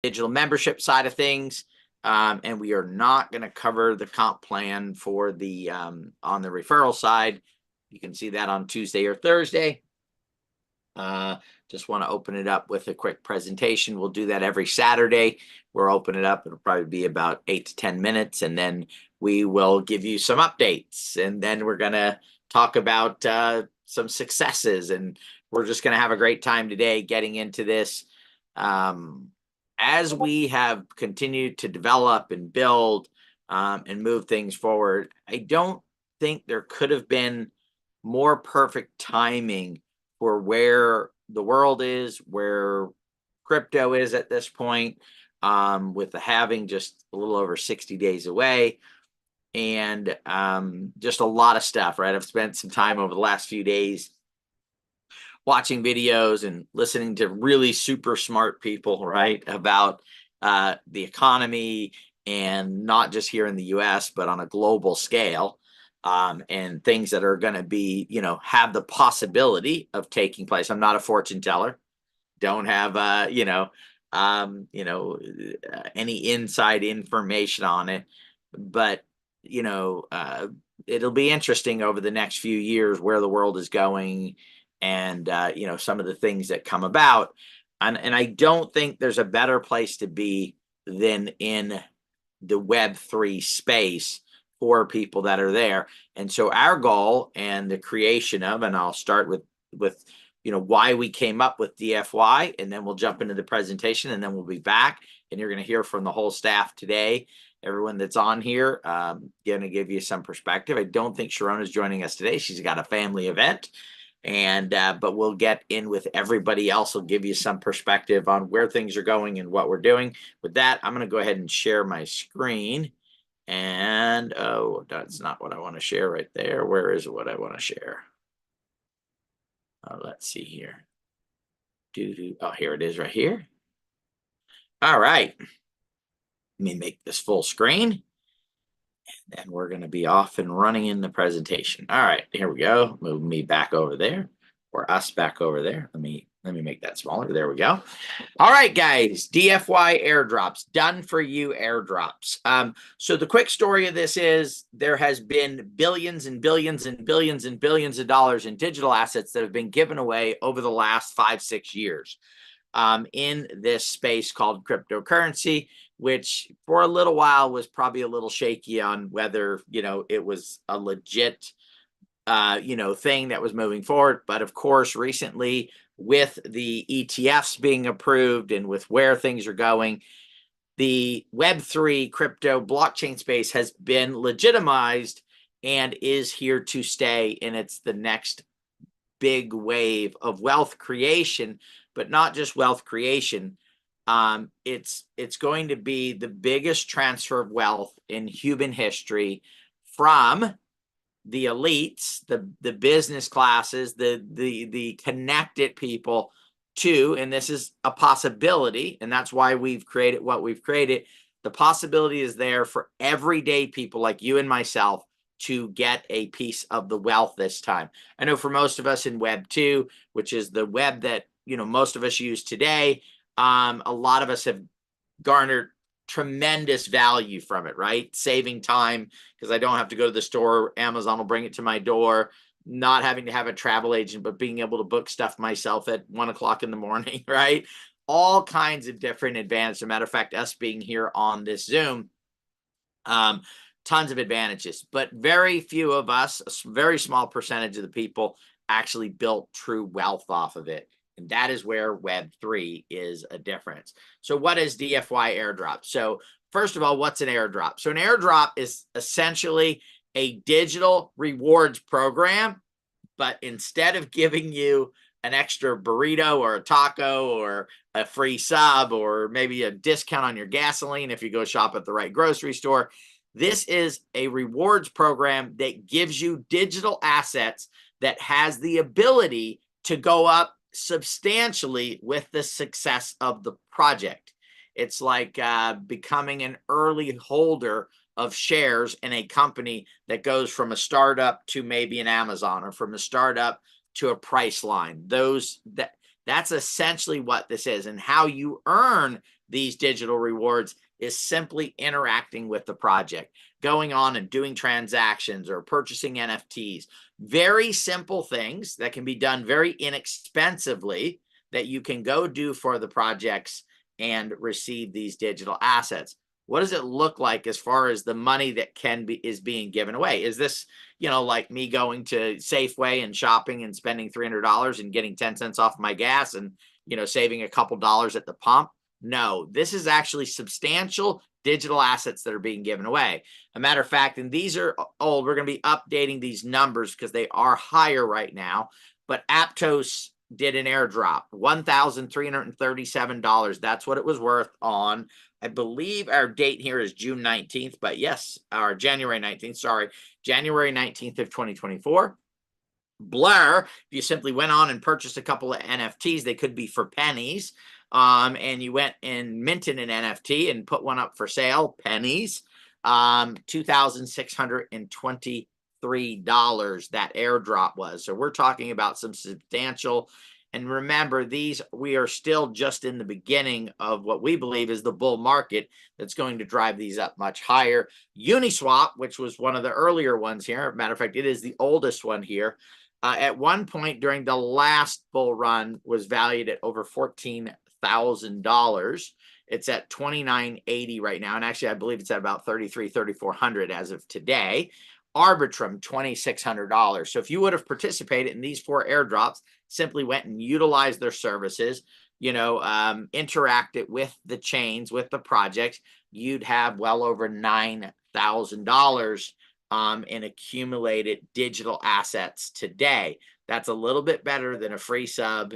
digital membership side of things. And we are not going to cover the comp plan for the on the referral side. You can see that on Tuesday or Thursday. Just want to open it up with a quick presentation. We'll do that every Saturday. We'll open it up. It'll probably be about 8 to 10 minutes, and then we will give you some updates. And then we're going to talk about some successes, and we're just going to have a great time today getting into this. As we have continued to develop and build and move things forward, I don't think there could have been more perfect timing for where the world is, where crypto is at this point, with the halving just a little over 60 days away, and just a lot of stuff, right? I've spent some time over the last few days watching videos and listening to really super smart people, right, about the economy, and not just here in the US, but on a global scale. And things that are going to be, have the possibility of taking place. I'm not a fortune teller. Don't have, any inside information on it. But, it'll be interesting over the next few years where the world is going, and, some of the things that come about. And I don't think there's a better place to be than in the Web3 space for people that are there. And so our goal and the creation of, and I'll start with why we came up with DFY, and then we'll jump into the presentation, and then we'll be back, and you're going to hear from the whole staff today, everyone that's on here, going to give you some perspective. I don't think Sharona's joining us today. She's got a family event, and but we'll get in with everybody else. We'll give you some perspective on where things are going and what we're doing. With that, I'm going to go ahead and share my screen. And, oh, that's not what I want to share right there. Where is what I want to share? Let's see here. Oh, here it is right here. All right. Let me make this full screen. And then we're going to be off and running in the presentation. All right, here we go. Move me back over there, or us back over there. Let me make that smaller. There we go. All right, guys, DFY airdrops, done for you airdrops. So the quick story of this is there has been billions and billions and billions and billions of dollars in digital assets that have been given away over the last 5-6 years in this space called cryptocurrency, which for a little while was probably a little shaky on whether, it was a legit, thing that was moving forward. But of course, recently, with the ETFs being approved and with where things are going, the Web3 crypto blockchain space has been legitimized and is here to stay. And it's the next big wave of wealth creation, but not just wealth creation. It's going to be the biggest transfer of wealth in human history from the elites, the business classes, the connected people to, and this is a possibility, and that's why we've created what we've created. The possibility is there for everyday people like you and myself to get a piece of the wealth this time. I know for most of us in Web 2, which is the web that most of us use today, a lot of us have garnered tremendous value from it, right? Saving time because I don't have to go to the store. Amazon will bring it to my door, not having to have a travel agent, but being able to book stuff myself at 1 o'clock in the morning, right? All kinds of different advantages. As a matter of fact, us being here on this Zoom, tons of advantages, but very few of us, a very small percentage of the people actually built true wealth off of it. And that is where Web3 is a difference. So what is DFY airdrop? So first of all, what's an airdrop? So an airdrop is essentially a digital rewards program, but instead of giving you an extra burrito or a taco or a free sub or maybe a discount on your gasoline if you go shop at the right grocery store, this is a rewards program that gives you digital assets that has the ability to go up substantially with the success of the project. It's like becoming an early holder of shares in a company that goes from a startup to maybe an Amazon, or from a startup to a Priceline. That's essentially what this is, and how you earn these digital rewards is simply interacting with the project, going on and doing transactions or purchasing NFTs. Very simple things that can be done very inexpensively that you can go do for the projects and receive these digital assets. What does it look like as far as the money that is being given away? Is this, like me going to Safeway and shopping and spending $300 and getting 10 cents off my gas and, saving a couple dollars at the pump? No, this is actually substantial digital assets that are being given away. A matter of fact, and these are old, we're going to be updating these numbers because they are higher right now, but Aptos did an airdrop, $1,337. That's what it was worth on, I believe our date here is June 19th, but yes, or January 19th, sorry, January 19th of 2024. Blur, if you simply went on and purchased a couple of NFTs, they could be for pennies, and you went and minted an NFT and put one up for sale, pennies, $2,623 that airdrop was. So we're talking about some substantial. And remember, we are still just in the beginning of what we believe is the bull market that's going to drive these up much higher. Uniswap, which was one of the earlier ones here, matter of fact, it is the oldest one here, at one point during the last bull run was valued at over $14,000. It's at $2,980 right now. And actually, I believe it's at about $3,400 as of today. Arbitrum, $2,600. So if you would have participated in these 4 airdrops, simply went and utilized their services, interacted with the chains, with the projects, you'd have well over $9,000 in accumulated digital assets today. That's a little bit better than a free sub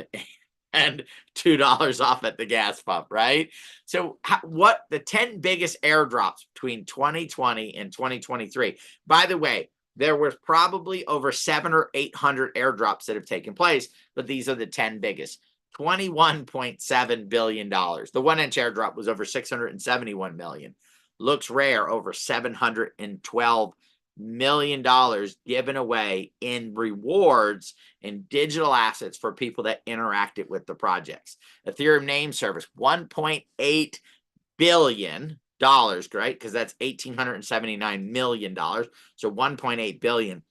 and $2 off at the gas pump, right? So what the 10 biggest airdrops between 2020 and 2023? By the way, there was probably over 700 or 800 airdrops that have taken place, but these are the 10 biggest. $21.7 billion. The 1-inch airdrop was over 671 million. Looks Rare, over $712 million given away in rewards and digital assets for people that interacted with the projects. Ethereum name service, $1.8 billion, right? Because that's $1,879 million. So $1.8 billion.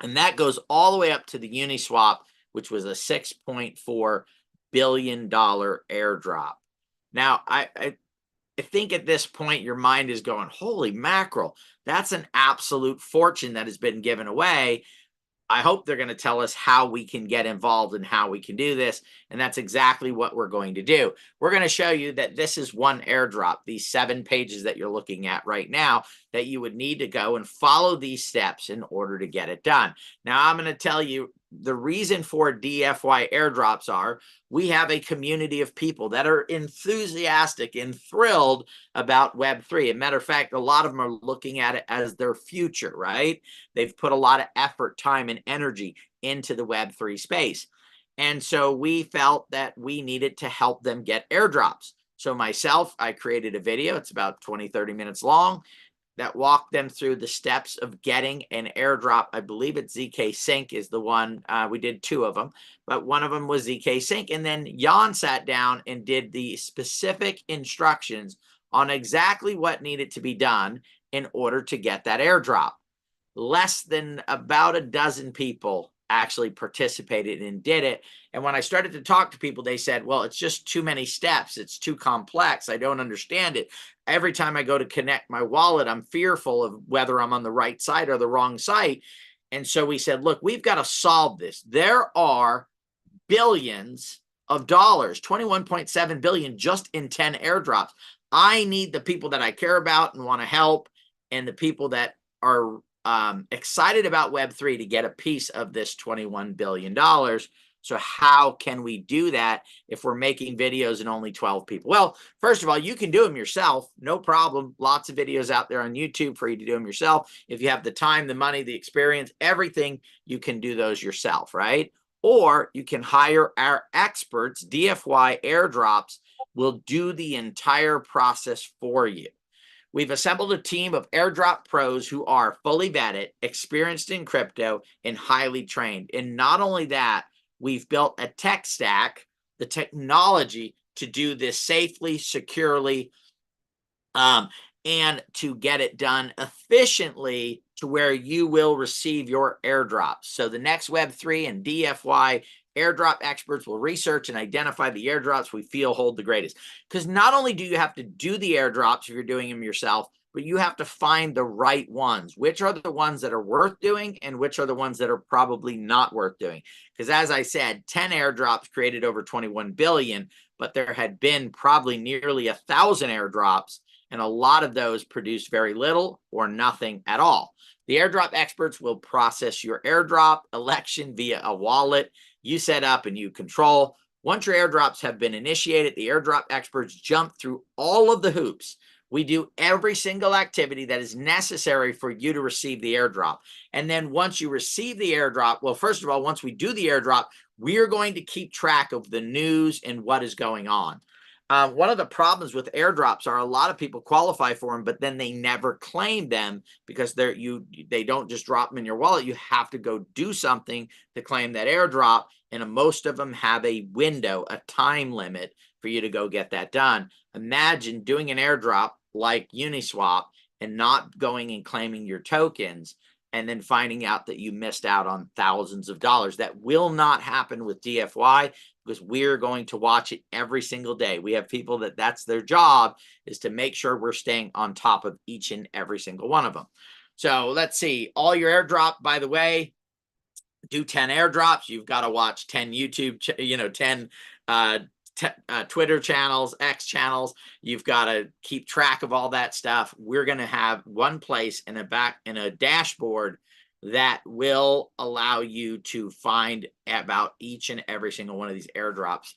And that goes all the way up to the Uniswap, which was a $6.4 billion airdrop. Now, I think at this point, your mind is going, holy mackerel, that's an absolute fortune that has been given away. I hope they're going to tell us how we can get involved and how we can do this. And that's exactly what we're going to do. We're going to show you that this is one airdrop, these 7 pages that you're looking at right now, that you would need to go and follow these steps in order to get it done. Now, I'm going to tell you the reason for DFY airdrops are we have a community of people that are enthusiastic and thrilled about Web3. As a matter of fact, a lot of them are looking at it as their future, right? They've put a lot of effort, time, and energy into the Web3 space. And so we felt that we needed to help them get airdrops. So myself, I created a video. It's about 20, 30 minutes long that walked them through the steps of getting an airdrop. I believe it's ZK Sync is the one. We did 2 of them, but one of them was ZK Sync. And then Jan sat down and did the specific instructions on exactly what needed to be done in order to get that airdrop. Less than about a dozen people actually participated and did it. And when I started to talk to people, they said, well, it's just too many steps. It's too complex. I don't understand it. Every time I go to connect my wallet, I'm fearful of whether I'm on the right side or the wrong side. And so we said, look, we've got to solve this. There are billions of dollars, 21.7 billion just in 10 airdrops. I need the people that I care about and want to help, and the people that are excited about Web3 to get a piece of this $21 billion. So how can we do that if we're making videos and only 12 people? Well, first of all, you can do them yourself. No problem. Lots of videos out there on YouTube for you to do them yourself. If you have the time, the money, the experience, everything, you can do those yourself, right? Or you can hire our experts. DFY Airdrops will do the entire process for you. We've assembled a team of airdrop pros who are fully vetted, experienced in crypto, and highly trained. And not only that, we've built a tech stack, the technology to do this safely, securely, and to get it done efficiently to where you will receive your airdrops. So the next Web3 and DFY Airdrop experts will research and identify the airdrops we feel hold the greatest. Because not only do you have to do the airdrops if you're doing them yourself, but you have to find the right ones. Which are the ones that are worth doing and which are the ones that are probably not worth doing? Because as I said, 10 airdrops created over 21 billion, but there had been probably nearly 1,000 airdrops, and a lot of those produce very little or nothing at all. The airdrop experts will process your airdrop election via a wallet you set up and you control. Once your airdrops have been initiated, the airdrop experts jump through all of the hoops. We do every single activity that is necessary for you to receive the airdrop. And then once you receive the airdrop, well, first of all, once we do the airdrop, we are going to keep track of the news and what is going on. One of the problems with airdrops are a lot of people qualify for them, but then they never claim them because they don't just drop them in your wallet. You have to go do something to claim that airdrop, and most of them have a window, a time limit for you to go get that done. Imagine doing an airdrop like Uniswap and not going and claiming your tokens and then finding out that you missed out on thousands of dollars. That will not happen with DFY because we're going to watch it every single day. We have people that's their job, is to make sure we're staying on top of each and every single one of them. So let's see, all your airdrop, by the way, do 10 airdrops. You've got to watch 10 YouTube, 10 Twitter channels, X channels. You've got to keep track of all that stuff. We're going to have one place in a dashboard that will allow you to find about each and every single one of these airdrops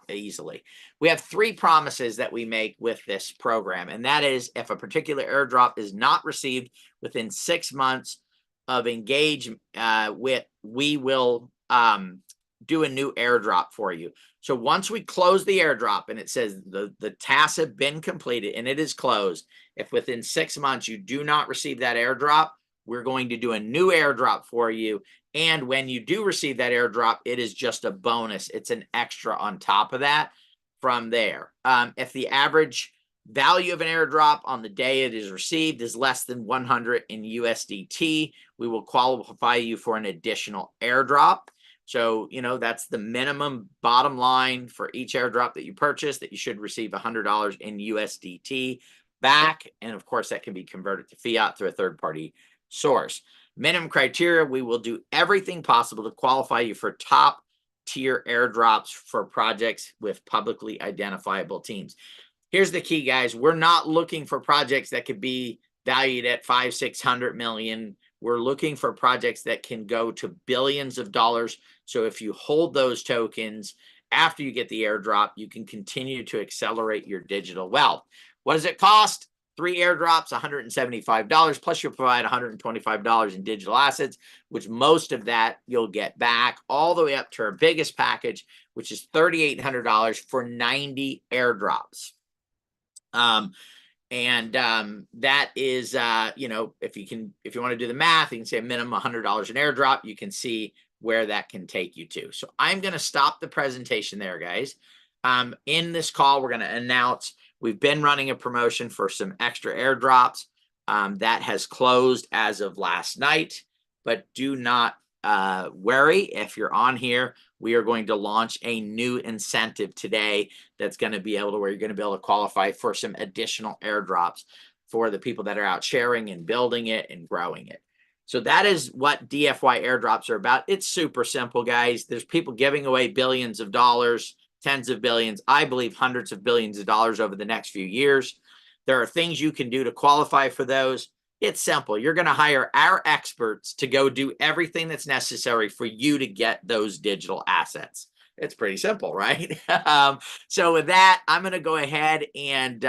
easily. We have 3 promises that we make with this program, and that is if a particular airdrop is not received within 6 months of engagement we will do a new airdrop for you. So once we close the airdrop and it says the tasks have been completed and it is closed, if within 6 months you do not receive that airdrop, we're going to do a new airdrop for you. And when you do receive that airdrop, it is just a bonus. It's an extra on top of that from there. If the average value of an airdrop on the day it is received is less than 100 in USDT, we will qualify you for an additional airdrop. So, that's the minimum bottom line for each airdrop that you purchase, that you should receive $100 in USDT back. And of course, that can be converted to fiat through a third-party source. Minimum criteria, we will do everything possible to qualify you for top tier airdrops for projects with publicly identifiable teams. Here's the key, guys. We're not looking for projects that could be valued at 500-600 million. We're looking for projects that can go to billions of dollars. So if you hold those tokens after you get the airdrop, you can continue to accelerate your digital wealth. What does it cost? 3 airdrops, $175, plus you'll provide $125 in digital assets, which most of that you'll get back, all the way up to our biggest package, which is $3,800 for 90 airdrops. That is, if you want to do the math, you can say a minimum $100 an airdrop. You can see where that can take you to. So I'm going to stop the presentation there, guys. In this call, we're going to announce we've been running a promotion for some extra airdrops that has closed as of last night, but do not worry if you're on here. We are going to launch a new incentive today that's going to be able to where you're going to be able to qualify for some additional airdrops for the people that are out sharing and building it and growing it. So that is what DFY airdrops are about. It's super simple, guys. There's people giving away billions of dollars, tens of billions, I believe hundreds of billions of dollars over the next few years. There are things you can do to qualify for those. It's simple. You're going to hire our experts to go do everything that's necessary for you to get those digital assets. It's pretty simple, right? So with that, I'm going to go ahead and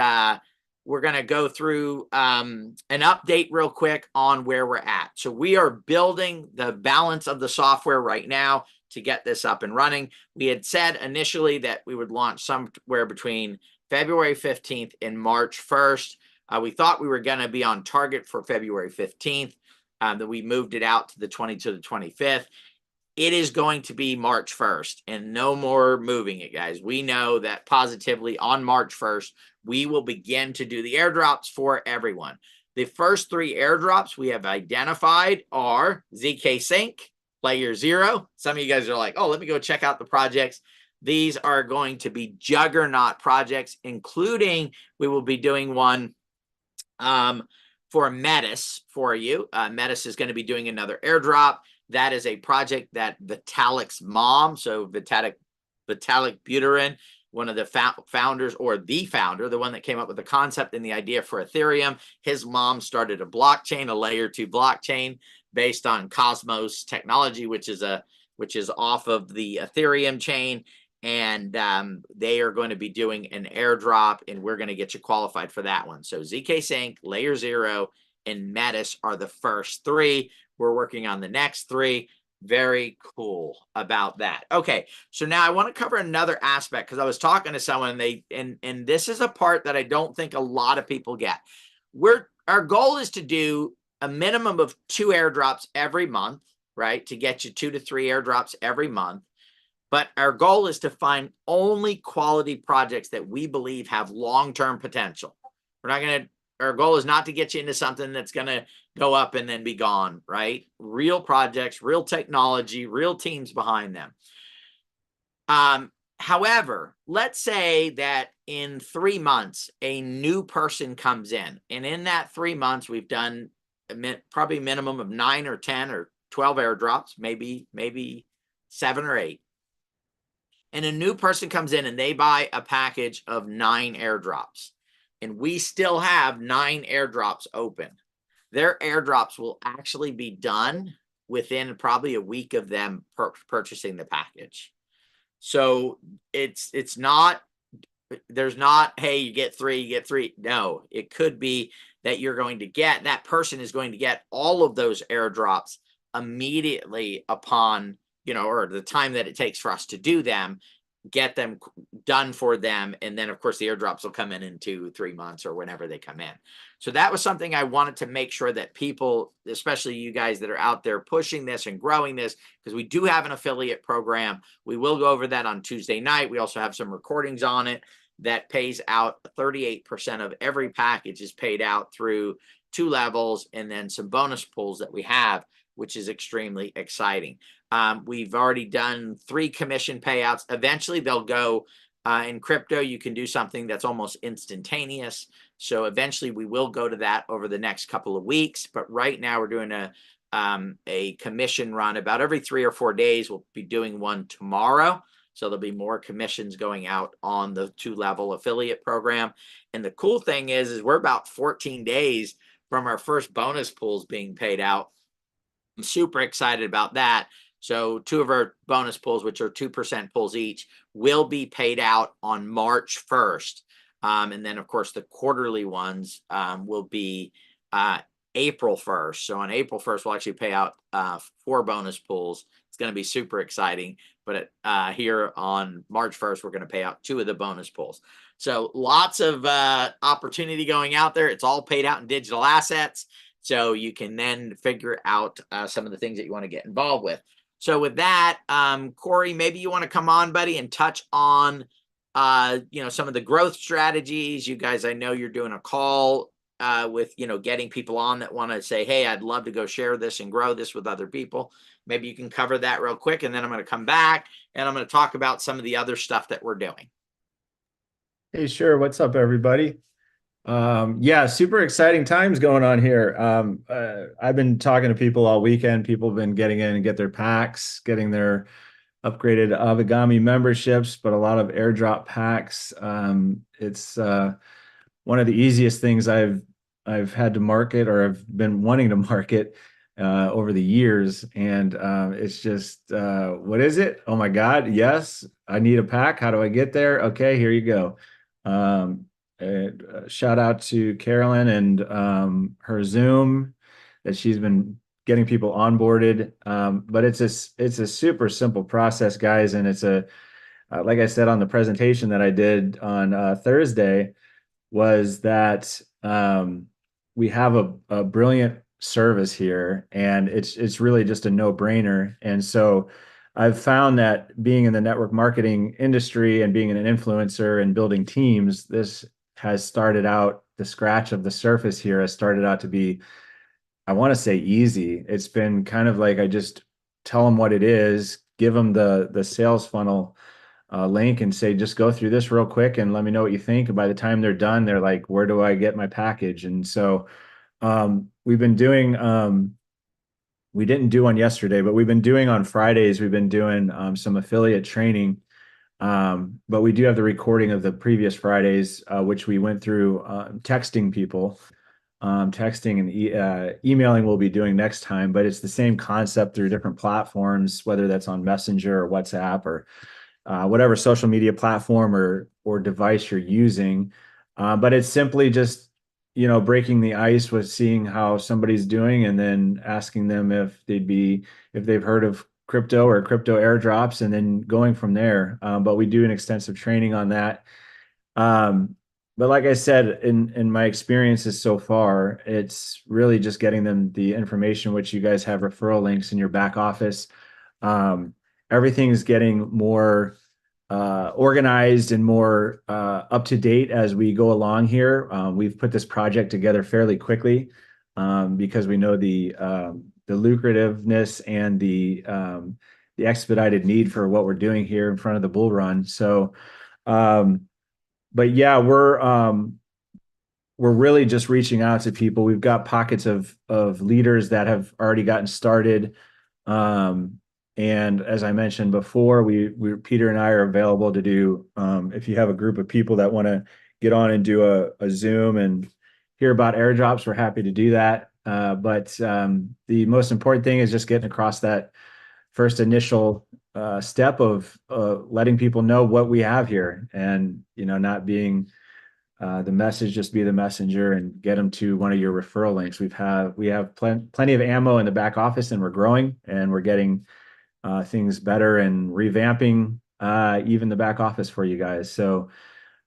we're going to go through an update real quick on where we're at. So we are building the balance of the software right now to get this up and running. We had said initially that we would launch somewhere between February 15th and March 1st. We thought we were going to be on target for February 15th, that we moved it out to the 20th to the 25th. it is going to be March 1st and no more moving it, guys. We know that positively on March 1st, we will begin to do the airdrops for everyone. The first 3 airdrops we have identified are ZK Sync, Player 0. Some of you guys are like, oh, let me go check out the projects. These are going to be juggernaut projects, including we will be doing one for Metis for you. Metis is going to be doing another airdrop. That is a project that Vitalik's mom, so Vitalik Buterin, one of the founders, or the founder, the one that came up with the concept and the idea for Ethereum. His mom started a blockchain, a layer 2 blockchain based on Cosmos technology, which is off of the Ethereum chain. And they are going to be doing an airdrop, and we're going to get you qualified for that one. So ZK Sync, Layer 0, and Metis are the first 3. We're working on the next 3. Very cool about that. Okay, so now I want to cover another aspect, because I was talking to someone, and this is a part that I don't think a lot of people get. Our goal is to do a minimum of 2 airdrops every month, right? To get you 2 to 3 airdrops every month. But our goal is to find only quality projects that we believe have long-term potential. Our goal is not to get you into something that's going to go up and then be gone, right? Real projects, real technology, real teams behind them. However, let's say that in 3 months, a new person comes in, and in that 3 months, we've done probably a minimum of 9 or 10 or 12 airdrops, maybe 7 or 8. And a new person comes in and they buy a package of 9 airdrops, and we still have 9 airdrops open. Their airdrops will actually be done within probably a week of them purchasing the package. So it's not, there's not, hey, you get 3, you get 3. No, it could be that that person is going to get all of those airdrops immediately upon, or the time that it takes for us to do them, get them done for them. And then of course the airdrops will come in 2-3 months or whenever they come in. So that was something I wanted to make sure that people, especially you guys that are out there pushing this and growing this, because we do have an affiliate program. We will go over that on Tuesday night. We also have some recordings on it that pays out 38% of every package is paid out through 2 levels, and then some bonus pools that we have, which is extremely exciting. We've already done 3 commission payouts. Eventually they'll go in crypto. You can do something that's almost instantaneous. So eventually we will go to that over the next couple of weeks. But right now we're doing a commission run about every 3 or 4 days. We'll be doing one tomorrow. So there'll be more commissions going out on the 2-level affiliate program. And the cool thing is we're about 14 days from our first bonus pools being paid out. I'm super excited about that. So 2 of our bonus pools, which are 2% pools each, will be paid out on March 1st. And then, of course, the quarterly ones will be April 1st. So on April 1st, we'll actually pay out 4 bonus pools. It's going to be super exciting. But here on March 1st, we're going to pay out 2 of the bonus pools. So lots of opportunity going out there. It's all paid out in digital assets. So you can then figure out some of the things that you want to get involved with. So with that, Corey, maybe you want to come on, buddy, and touch on, some of the growth strategies. You guys, I know you're doing a call with, getting people on that want to say, hey, I'd love to go share this and grow this with other people. Maybe you can cover that real quick, and then I'm going to come back and I'm going to talk about some of the other stuff that we're doing. Hey, sure. What's up, everybody? Yeah, super exciting times going on here. I've been talking to people all weekend. People have been getting in and get their packs, getting their upgraded Avigami memberships, but a lot of airdrop packs. It's one of the easiest things I've had to market, or I've been wanting to market over the years. And it's just, what is it? Oh my God, yes, I need a pack. How do I get there? Okay, here you go. Shout out to Carolyn and her Zoom that she's been getting people onboarded. But it's a super simple process, guys. And it's like I said on the presentation that I did on Thursday, was that we have a brilliant service here, and it's really just a no-brainer. And so I've found that being in the network marketing industry and being an influencer and building teams, this has started out, the scratch of the surface here has started out to be, I want to say, easy. It's been kind of like I just tell them what it is, give them the sales funnel link and say, just go through this real quick and let me know what you think. And by the time they're done, they're like, where do I get my package? And so we've been doing, we didn't do one yesterday, but we've been doing on Fridays, we've been doing some affiliate training. But we do have the recording of the previous Fridays, which we went through texting people. Texting and emailing we'll be doing next time, but it's the same concept through different platforms, whether that's on Messenger or WhatsApp or whatever social media platform or device you're using. But it's simply just, breaking the ice with seeing how somebody's doing and then asking them if they've heard of crypto or crypto airdrops, and then going from there. But we do an extensive training on that. But like I said, in my experiences so far, it's really just getting them the information, which you guys have referral links in your back office. Everything is getting more organized and more up to date as we go along here. We've put this project together fairly quickly because we know the lucrativeness and the expedited need for what we're doing here in front of the bull run. So, but yeah, we're really just reaching out to people. We've got pockets of leaders that have already gotten started. And as I mentioned before, Peter and I are available to do, if you have a group of people that want to get on and do a Zoom and hear about airdrops, we're happy to do that. But the most important thing is just getting across that first initial step of letting people know what we have here, and not being the message, just be the messenger and get them to one of your referral links. We have plenty of ammo in the back office, and we're growing, and we're getting things better and revamping even the back office for you guys. So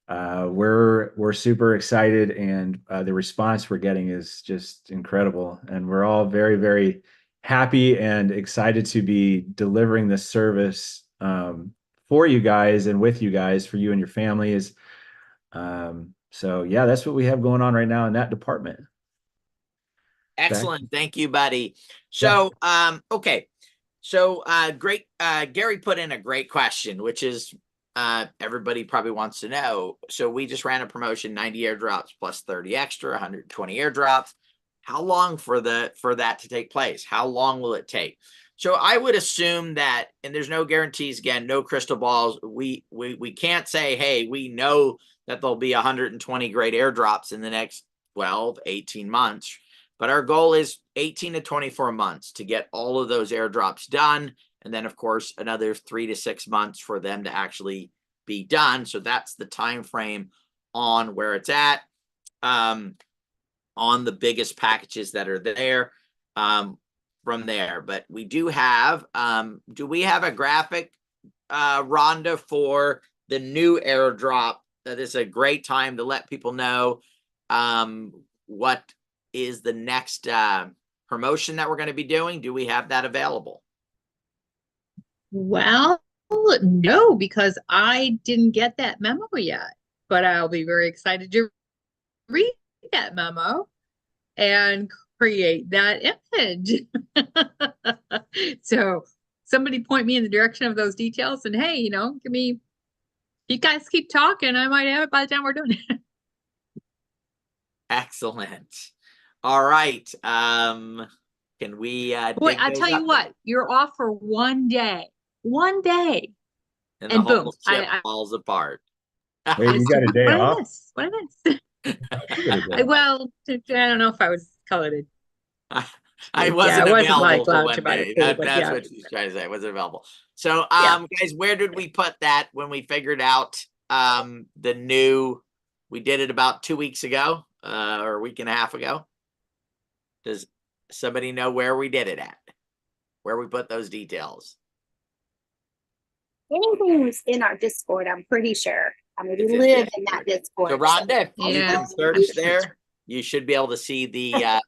we're super excited, and the response we're getting is just incredible, and we're all very, very happy and excited to be delivering this service for you guys and with you guys, for you and your families. So yeah, that's what we have going on right now in that department. Excellent. Thank you, buddy. So, okay. So, great. Gary put in a great question, which is, everybody probably wants to know. So we just ran a promotion, 90 airdrops plus 30 extra, 120 airdrops. How long for that to take place? How long will it take? So I would assume that, and there's no guarantees, again, no crystal balls. We can't say, hey, we know that there'll be 120 great airdrops in the next 12, 18 months. But our goal is 18 to 24 months to get all of those airdrops done. And then, of course, another 3 to 6 months for them to actually be done. So that's the time frame on where it's at, on the biggest packages that are there from there. But we do have, do we have a graphic, Rhonda, for the new airdrop? That is a great time to let people know what is the next promotion that we're going to be doing. Do we have that available? Well, no, because I didn't get that memo yet, but I'll be very excited to read that memo and create that image. So somebody point me in the direction of those details, and hey, you guys keep talking, I might have it by the time we're done. Excellent. All right. Can we Boy, I tell you what, you're off for one day. One day. And the whole ship falls apart. Wait, you got a day off? What I miss? Well, I don't know if I was colored. I wasn't available like for one day. That's what she's trying to say. I wasn't available. So, guys, where did we put that when we figured out the new? We did it about 2 weeks ago, or a week and a half ago. Does somebody know where we did it at? Where we put those details? Anything was in our Discord, I'm pretty sure. I mean, we live in that Discord. So, Rhonda, if you can search there, you should be able to see the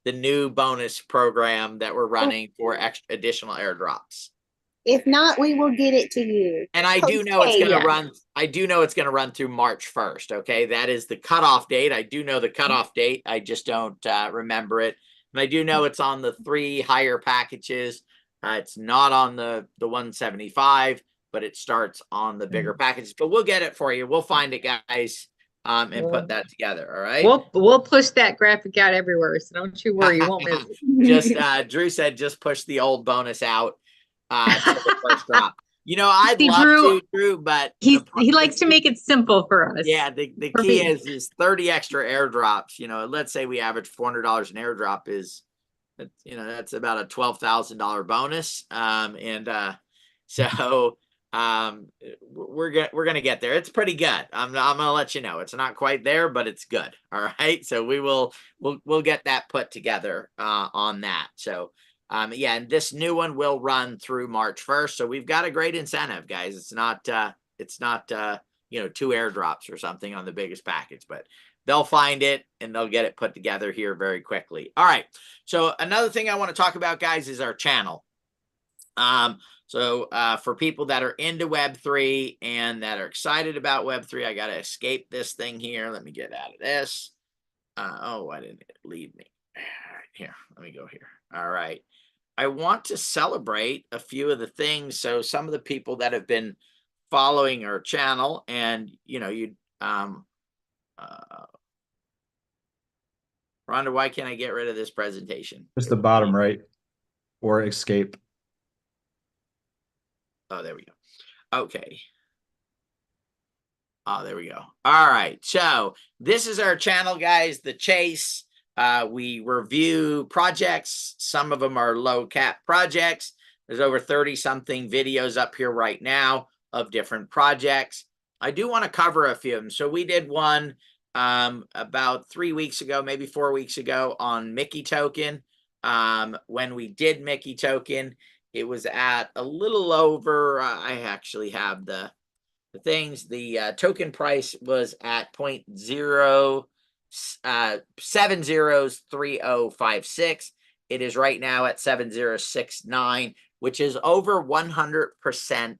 the new bonus program that we're running for extra additional airdrops. If not, we will get it to you. And I do know it's going to Yeah. run. I do know it's going to run through March 1st. Okay, that is the cutoff date. I do know the cutoff date. I just don't remember it. And I do know it's on the 3 higher packages. It's not on the 175, but it starts on the bigger packages. But we'll get it for you. We'll find it, guys, and put that together. All right. We'll push that graphic out everywhere, so don't you worry, you won't miss it. Just Drew said, just push the old bonus out to the first drop. You know, I'd See, love Drew, to, Drew, but he likes to make it simple for us. yeah, the for key me. is 30 extra airdrops. You know, let's say we average $400 an airdrop is, you know, that's about a $12,000 bonus. So we're gonna get there. It's pretty good. I'm gonna let you know. It's not quite there, but it's good. All right. So we'll get that put together on that. So yeah, and this new one will run through March 1st. So we've got a great incentive, guys. It's not you know, 2 airdrops or something on the biggest package, but they'll find it and they'll get it put together here very quickly. All right. So another thing I want to talk about, guys, is our channel. So for people that are into Web3 and that are excited about Web3, I got to escape this thing here. Let me get out of this. Oh, why didn't it leave me? All right, here, let me go here. All right. I want to celebrate a few of the things. So some of the people that have been following our channel, and you know, Rhonda, why can't I get rid of this presentation? Just the bottom right, or escape. Oh, there we go. Okay. Oh, there we go. All right. So this is our channel, guys, The Chase. We review projects. Some of them are low cap projects. There's over 30 something videos up here right now of different projects. I do want to cover a few of them. So we did one about 3 weeks ago, maybe 4 weeks ago, on Mickey Token. When we did Mickey Token, it was at a little over, I actually have the things, the token price was at 0.703056. It is right now at 7069, which is over 100%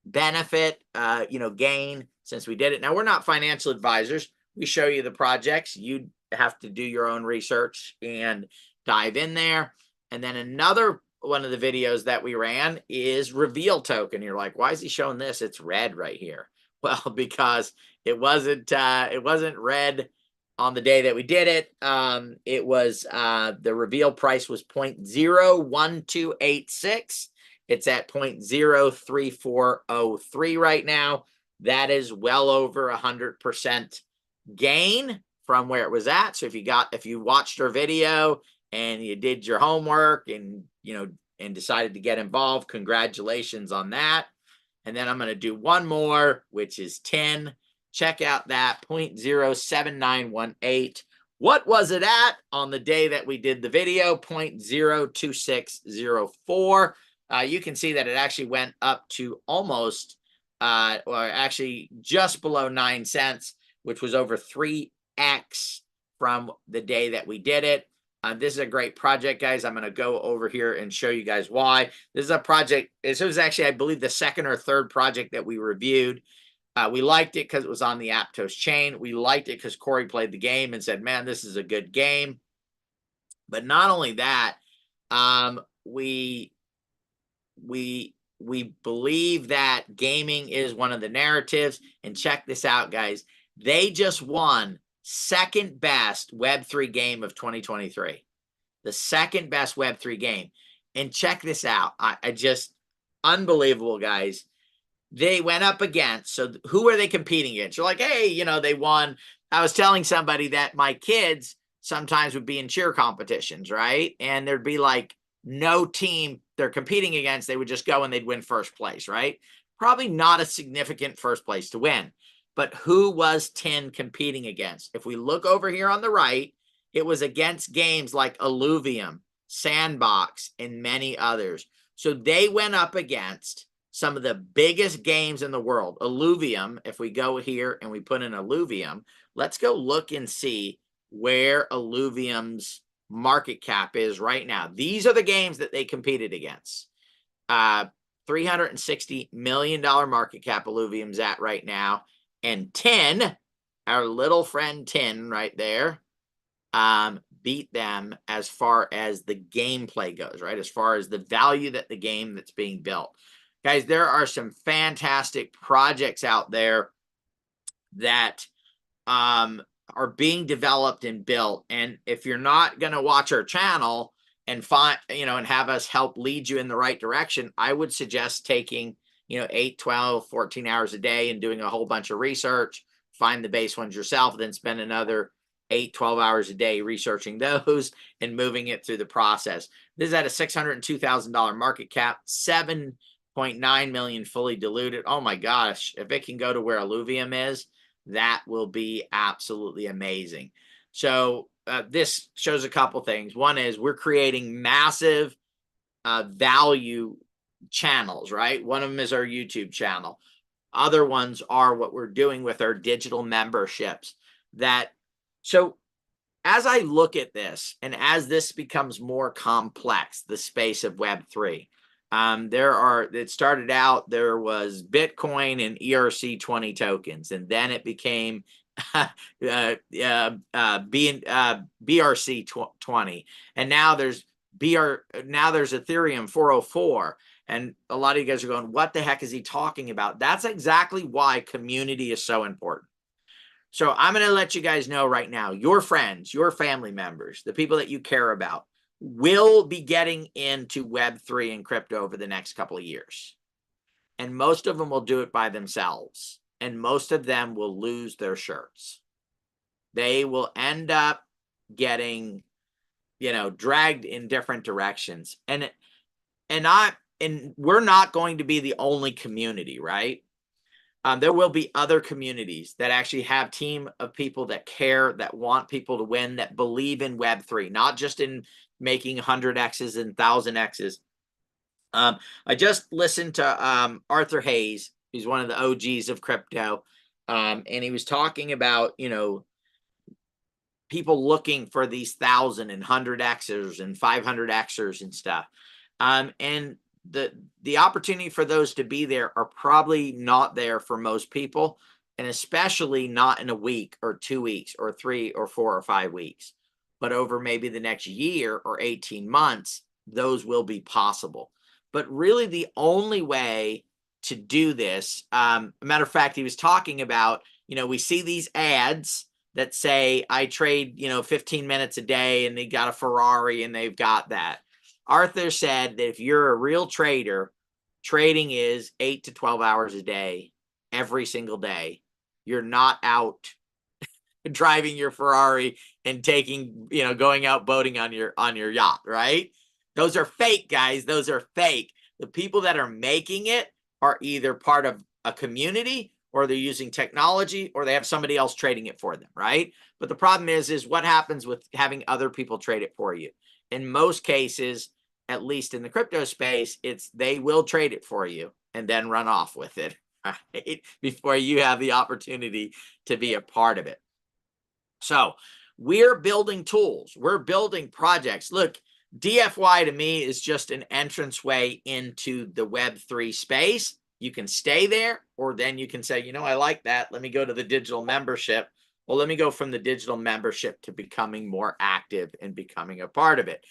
benefit, you know, gain since we did it. Now, we're not financial advisors. We show you the projects. You have to do your own research and dive in there. And then another one of the videos that we ran is Reveal Token. You're like, why is he showing this? It's red right here. Well, because it wasn't red on the day that we did it. It was the reveal price was 0.01286. It's at 0.03403 right now. That is well over 100% gain from where it was at. So if you watched our video and you did your homework and, you know, and decided to get involved, congratulations on that. And then I'm going to do one more, which is 10. Check out that 0.07918. What was it at on the day that we did the video? 0.02604. You can see that it actually went up to almost, or actually just below 9 cents, which was over 3x from the day that we did it. This is a great project, guys. I'm going to go over here and show you guys why. This is a project. This was actually, I believe, the second or third project that we reviewed. We liked it because it was on the Aptos chain. We liked it because Corey played the game and said, man, this is a good game. But not only that, we believe that gaming is one of the narratives. And check this out, guys. They just won second best Web3 game of 2023. The second best Web3 game. And check this out. I just, unbelievable, guys. They went up against, so who are they competing against? You're like, hey, you know, they won. I was telling somebody that my kids sometimes would be in cheer competitions, right? And there'd be like no team they're competing against. They would just go and they'd win first place, right? Probably not a significant first place to win. But who was 10 competing against? If we look over here on the right, it was against games like Alluvium, Sandbox, and many others. So they went up against some of the biggest games in the world. Alluvium, if we go here and we put in Alluvium, let's go look and see where Alluvium's market cap is right now. These are the games that they competed against. $360 million market cap Illuvium's at right now. And 10, our little friend 10 right there, beat them as far as the gameplay goes, right? As far as the value that the game that's being built. Guys, there are some fantastic projects out there that are being developed and built. And if you're not going to watch our channel and find, and have us help lead you in the right direction, I would suggest taking, 8, 12, 14 hours a day and doing a whole bunch of research, find the base ones yourself, then spend another 8, 12 hours a day researching those and moving it through the process. This is at a $602,000 market cap, 7.9 million fully diluted. Oh my gosh, if it can go to where Illuvium is, that will be absolutely amazing. So this shows a couple things. One is we're creating massive value channels, right? One of them is our YouTube channel. Other ones are what we're doing with our digital memberships. So as I look at this, and as this becomes more complex, the space of Web3, it started out, there was Bitcoin and ERC20 tokens, and then it became BRC20, and now there's Ethereum 404, and a lot of you guys are going, what the heck is he talking about? That's exactly why community is so important. So I'm going to let you guys know right now, your friends, your family members, the people that you care about will be getting into Web3 and crypto over the next couple of years. And most of them will do it by themselves. And most of them will lose their shirts. They will end up getting, dragged in different directions. And we're not going to be the only community, right? There will be other communities that actually have team of people that care, that want people to win, that believe in Web3, not just in making 100Xs and 1000Xs. I just listened to Arthur Hayes. He's one of the OGs of crypto. And he was talking about, people looking for these 1000 and 100Xers and 500Xers and stuff. And the opportunity for those to be there are probably not there for most people, and especially not in a week or 2 weeks or 3 or 4 or 5 weeks, but over maybe the next year or 18 months, those will be possible. But really the only way to do this, matter of fact, he was talking about, we see these ads that say, I trade, 15 minutes a day, and they got a Ferrari and they've got that. Arthur said that if you're a real trader, trading is 8 to 12 hours a day, every single day. You're not out driving your Ferrari and going out boating on your yacht, right? Those are fake, guys. Those are fake. The people that are making it are either part of a community, or they're using technology, or they have somebody else trading it for them, right? But the problem is what happens with having other people trade it for you? In most cases, at least in the crypto space, they will trade it for you and then run off with it, right? Before you have the opportunity to be a part of it. So we're building tools. We're building projects. Look, DFY to me is just an entranceway into the Web3 space. You can stay there, or then you can say, I like that. Let me go to the digital membership. Well, let me go from the digital membership to becoming more active and becoming a part of it.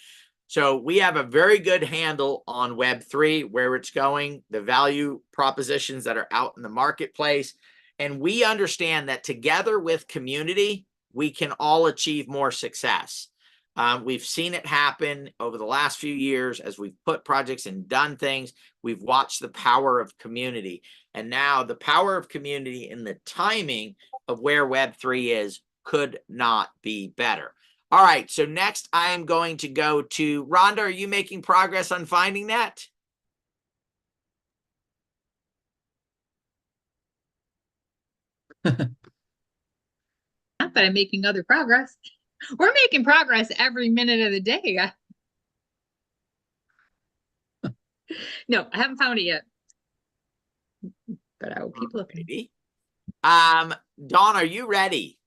So we have a very good handle on Web3, where it's going, the value propositions that are out in the marketplace. And we understand that together with community, we can all achieve more success. We've seen it happen over the last few years as we've put projects and done things. We've watched the power of community. And now the power of community and the timing of where Web3 is could not be better. All right, so next I am going to go to Rhonda. Are you making progress on finding that? Not that I'm making other progress. We're making progress every minute of the day. No, I haven't found it yet. But I will keep looking. Maybe. Dawn, are you ready?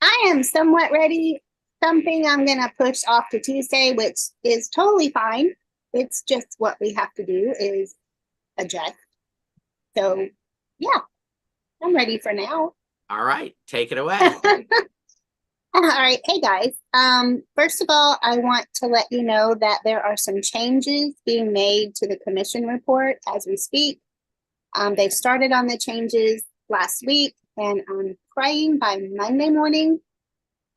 I am somewhat ready. something I'm going to push off to Tuesday, which is totally fine. It's just what we have to do is adjust. So, yeah, I'm ready for now. All right, take it away. All right. Hey, guys. First of all, I want to let you know that there are some changes being made to the commission report as we speak. They started on the changes last week, and I'm praying by Monday morning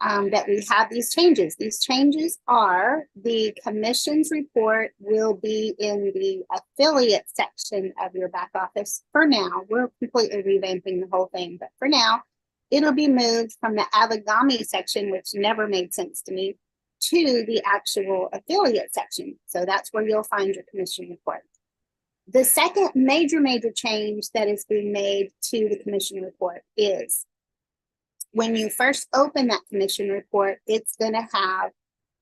that we have these changes. These changes are the commissions report will be in the affiliate section of your back office for now. We're completely revamping the whole thing, but for now, it'll be moved from the Avigami section, which never made sense to me, to the actual affiliate section. So that's where you'll find your commission report. The second major change that is being made to the commission report is when you first open that commission report, it's going to have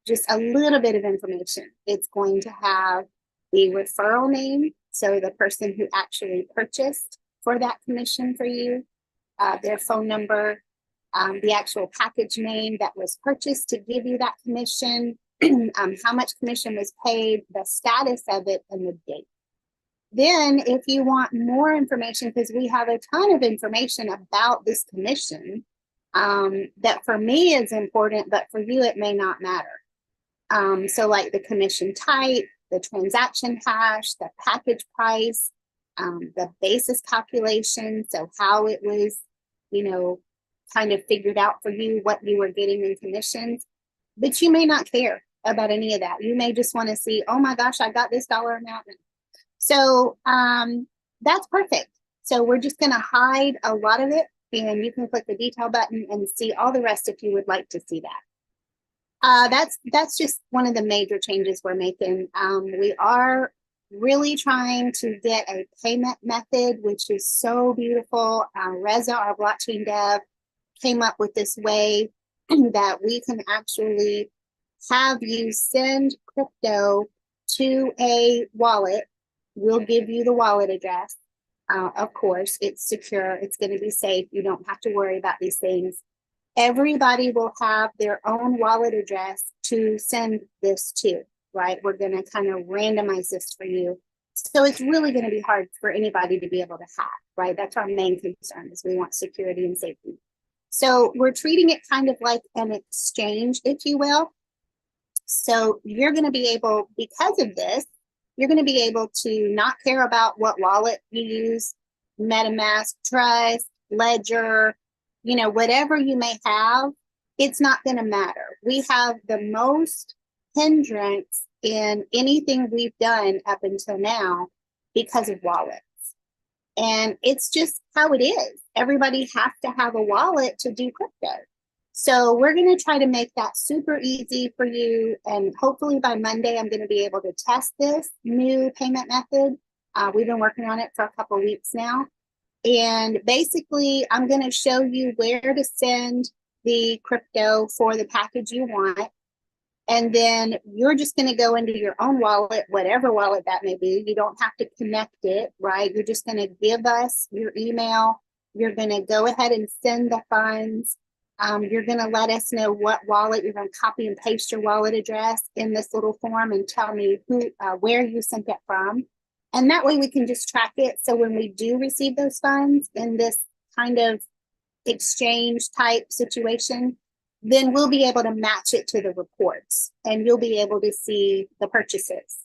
just a little bit of information. It's going to have the referral name, so the person who actually purchased for that commission for you, their phone number, the actual package name that was purchased to give you that commission, how much commission was paid, the status of it, and the date. Then if you want more information, because we have a ton of information about this commission, that for me is important, but for you, it may not matter. So like the commission type, the transaction hash, the package price, the basis calculation. So how it was, kind of figured out for you, what you were getting in commissions, but you may not care about any of that. You may just want to see, oh my gosh, I got this dollar amount. So, that's perfect. So we're just going to hide a lot of it, and you can click the detail button and see all the rest if you would like to see that. That's just one of the major changes we're making. We are really trying to get a payment method, which is so beautiful. Reza, our blockchain dev, came up with this way that we can actually have you send crypto to a wallet. We'll give you the wallet address. Of course, it's secure. It's going to be safe. You don't have to worry about these things. Everybody will have their own wallet address to send this to, right? We're going to kind of randomize this for you. So it's really going to be hard for anybody to be able to hack, right? That's our main concern, is we want security and safety. So we're treating it kind of like an exchange, if you will. So you're going to be able, because of this, you're going to be able to not care about what wallet you use, MetaMask, Trust, Ledger, whatever you may have, it's not going to matter. We have the most hindrance in anything we've done up until now because of wallets. And it's just how it is. Everybody has to have a wallet to do crypto. So we're going to try to make that super easy for you. And hopefully by Monday, I'm going to be able to test this new payment method. We've been working on it for a couple of weeks now. And basically, I'm going to show you where to send the crypto for the package you want. And then you're just going to go into your own wallet, whatever wallet that may be. You don't have to connect it, right? You're just going to give us your email. You're going to go ahead and send the funds. You're going to let us know what wallet. You're going to copy and paste your wallet address in this little form and tell me where you sent it from. And that way we can just track it. So when we do receive those funds in this kind of exchange type situation, then we'll be able to match it to the reports and you'll be able to see the purchases,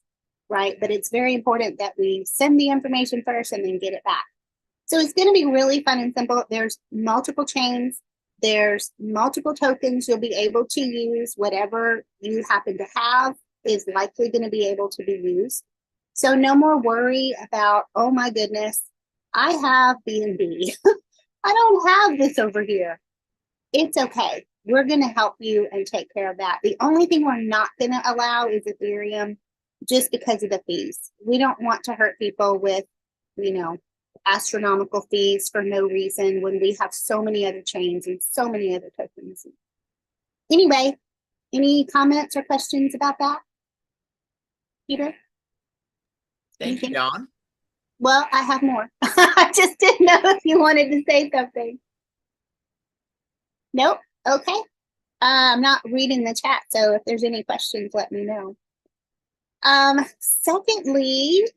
right? But it's very important that we send the information first and then get it back. So it's going to be really fun and simple. There's multiple chains. There's multiple tokens you'll be able to use. Whatever you happen to have is likely going to be able to be used. So no more worry about, oh my goodness, I have BNB. I don't have this over here. It's okay. We're going to help you and take care of that. The only thing we're not going to allow is Ethereum, just because of the fees. We don't want to hurt people with, astronomical fees for no reason when we have so many other chains and so many other tokens. Anyway, any comments or questions about that, Peter? Thank you, Dawn. Well, I have more. I just didn't know if you wanted to say something. Nope. Okay. I'm not reading the chat, so if there's any questions, let me know. Secondly,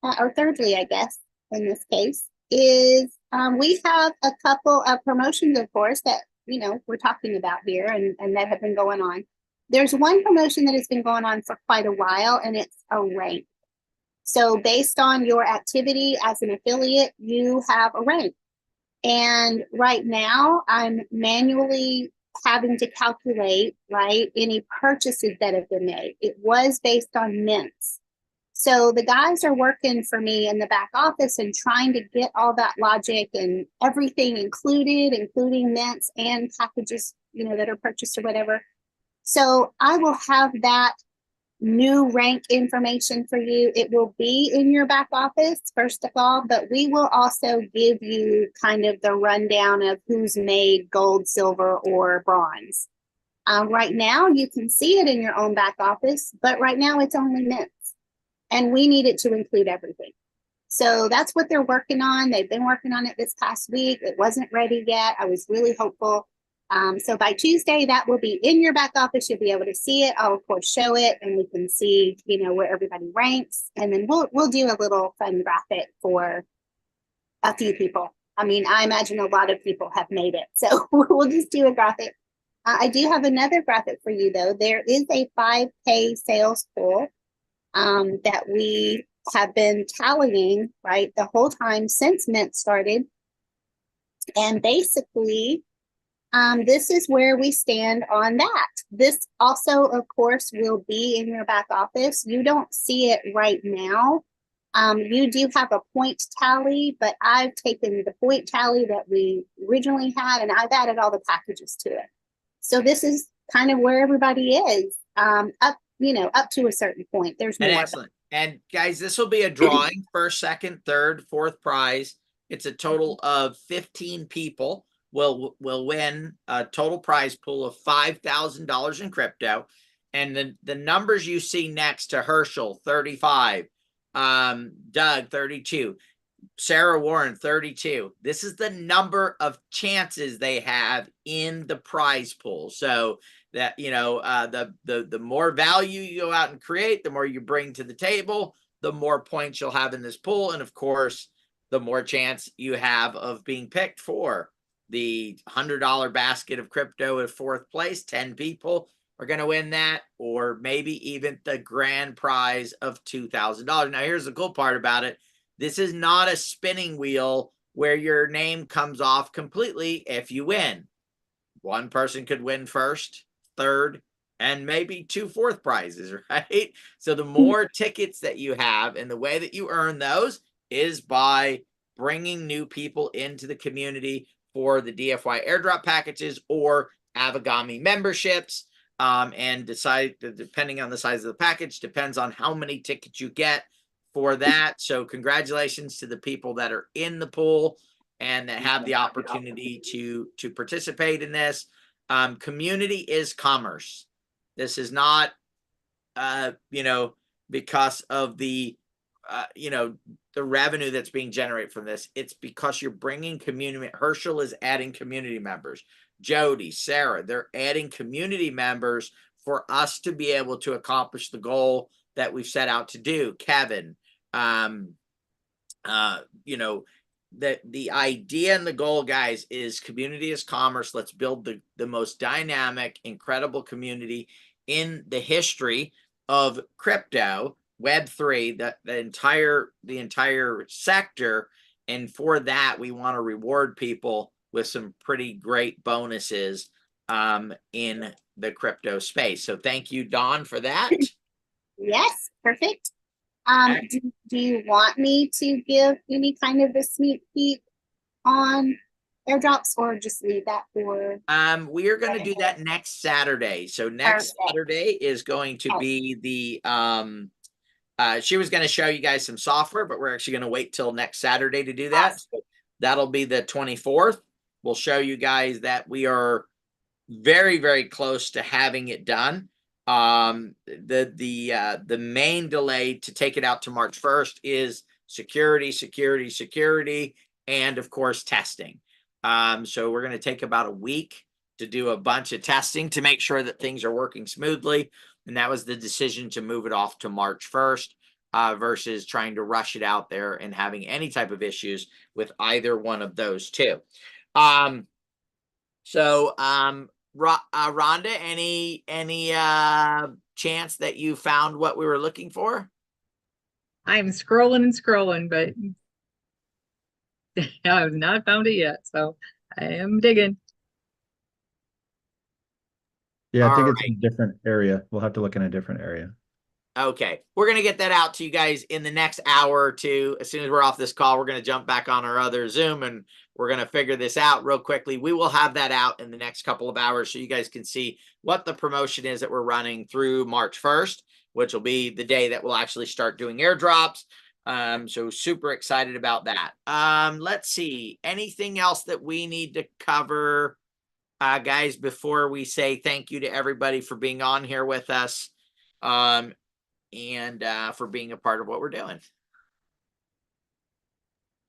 or thirdly, I guess, in this case, is we have a couple of promotions, of course, that, you know, we're talking about here and that have been going on. There's one promotion that has been going on for quite a while, and it's a rank. So based on your activity as an affiliate, you have a rank. And right now, I'm manually having to calculate, right, any purchases that have been made. It was based on mints. So the guys are working for me in the back office and trying to get all that logic and everything included, including mints and packages, you know, that are purchased or whatever. So I will have that new rank information for you. It will be in your back office, first of all, but we will also give you kind of the rundown of who's made gold, silver, or bronze. Right now, you can see it in your own back office, but right now it's only mints. And we need it to include everything. So that's what they're working on. They've been working on it this past week. It wasn't ready yet. I was really hopeful. So by Tuesday, that will be in your back office. You'll be able to see it. I'll of course show it, and we can see, you know, where everybody ranks. And then we'll do a little fun graphic for a few people. I mean, I imagine a lot of people have made it. So we'll just do a graphic. I do have another graphic for you though. There is a 5K sales pool that we have been tallying, right, the whole time since Mint started. And basically, this is where we stand on that. This also, of course, will be in your back office. You don't see it right now. You do have a point tally, but I've taken the point tally that we originally had and I've added all the packages to it. So this is kind of where everybody is, up, you know, up to a certain point. There's more. Excellent. And guys, this will be a drawing, first, second, third, fourth prize. It's a total of 15 people will win a total prize pool of $5,000 in crypto. And the numbers you see next to Herschel, 35, Doug, 32, Sarah Warren, 32. This is the number of chances they have in the prize pool. So that, you know, the more value you go out and create, the more you bring to the table, the more points you'll have in this pool. And of course, the more chance you have of being picked for the $100 basket of crypto at fourth place. 10 people are going to win that, or maybe even the grand prize of $2,000. Now, here's the cool part about it. This is not a spinning wheel where your name comes off completely if you win. One person could win first, third, and maybe 2 fourth prizes, right? So the more tickets that you have, and the way that you earn those is by bringing new people into the community for the DFY airdrop packages or Avagami memberships. And decide, depending on the size of the package, depends on how many tickets you get for that. So congratulations to the people that are in the pool and that have the opportunity to participate in this. Community is commerce. This is not, you know, because of the, you know, the revenue that's being generated from this. It's because you're bringing community. Herschel is adding community members. Jody, Sarah, they're adding community members for us to be able to accomplish the goal that we've set out to do. Kevin, you know, the idea and the goal, guys, is community is commerce. Let's build the most dynamic, incredible community in the history of crypto, Web3, the entire sector. And for that, we want to reward people with some pretty great bonuses in the crypto space. So thank you, Dawn, for that. Yes, perfect. Do you want me to give any kind of a sneak peek on airdrops, or just leave that for? We are going to do that next Saturday. So next Saturday is going to be the she was going to show you guys some software, but we're actually going to wait till next Saturday to do that. That'll be the 24th. We'll show you guys that we are very, very close to having it done. The main delay to take it out to March 1st is security, and of course testing. So we're going to take about a week to do a bunch of testing to make sure that things are working smoothly. And that was the decision to move it off to March 1st versus trying to rush it out there and having any type of issues with either one of those two. Rhonda, any chance that you found what we were looking for? I'm scrolling and scrolling, but I have not found it yet. So I am digging. Yeah, I All think it's in a different area. We'll have to look in a different area. Okay, we're going to get that out to you guys in the next hour or two. As soon as we're off this call, we're going to jump back on our other Zoom and we're going to figure this out real quickly. We will have that out in the next couple of hours so you guys can see what the promotion is that we're running through March 1st, which will be the day that we'll actually start doing airdrops. So super excited about that. Let's see, anything else that we need to cover, guys, before we say thank you to everybody for being on here with us. And for being a part of what we're doing.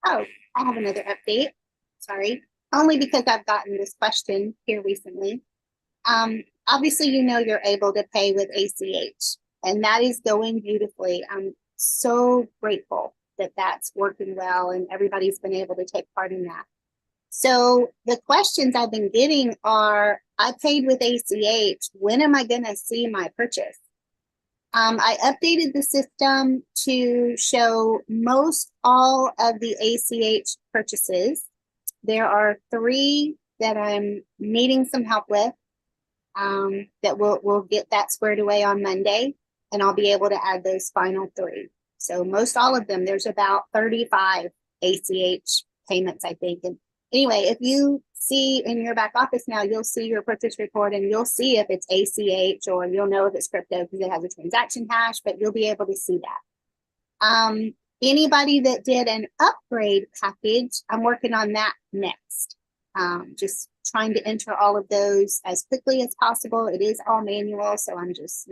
Oh, I have another update. Sorry. Only because I've gotten this question here recently. Obviously, you know, you're able to pay with ACH, and that is going beautifully. I'm so grateful that that's working well and everybody's been able to take part in that. So the questions I've been getting are, I paid with ACH. When am I going to see my purchase? I updated the system to show most all of the ACH purchases. There are 3 that I'm needing some help with, that we'll get that squared away on Monday, and I'll be able to add those final 3. So most all of them, there's about 35 ACH payments, I think. And anyway, if you see in your back office now, you'll see your purchase report and you'll see if it's ACH, or you'll know if it's crypto because it has a transaction hash, but you'll be able to see that. Anybody that did an upgrade package, I'm working on that next. Just trying to enter all of those as quickly as possible. It is all manual, so I'm just,